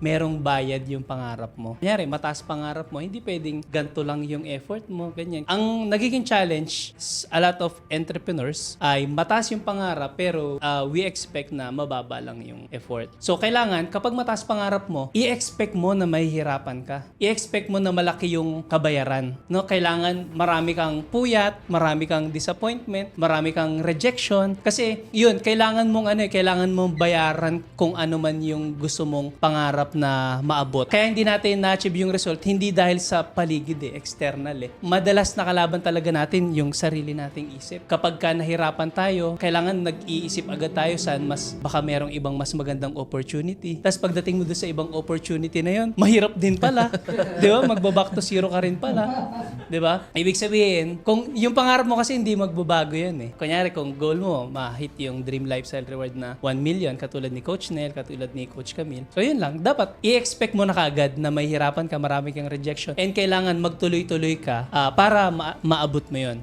merong bayad yung pangarap mo. Kunyari, mataas pangarap mo, hindi pwedeng ganito lang yung effort mo, ganyan. Ang nagiging challenge, a lot of entrepreneurs ay mataas yung pangarap pero we expect na mababa lang yung effort. So, kailangan, kapag mataas pangarap mo, i-expect mo na mahihirapan ka. I-expect mo na malaki yung kabayaran. No? Kailangan marami kang puyat, marami kang disappointment, marami kang rejection. Kasi, yun, kailangan mong bayaran kung ano man yung gusto mong pangarap na maabot. Kaya hindi natin na-achieve yung result, hindi dahil sa paligid external Madalas nakalaban talaga natin yung sarili nating isip. Kapag ka nahirapan tayo, kailangan nag-iisip agad tayo saan baka merong ibang mas magandang opportunity. Tapos pagdating mo doon sa ibang opportunity na yun, mahirap din pala. Di ba? Magbaback to zero ka rin pala. Di ba? Ibig sabihin, kung yung pangarap mo kasi hindi magbabago yan Kunyari, kung goal mo, ma-hit yung dream lifestyle reward na 1 million, katulad ni Coach Nel, katulad ni Coach Camille. So yun lang, dapat i-expect mo na kaagad na mahihirapan ka, marami kang rejection, and kailangan magtuloy-tuloy ka para maabot mo yun.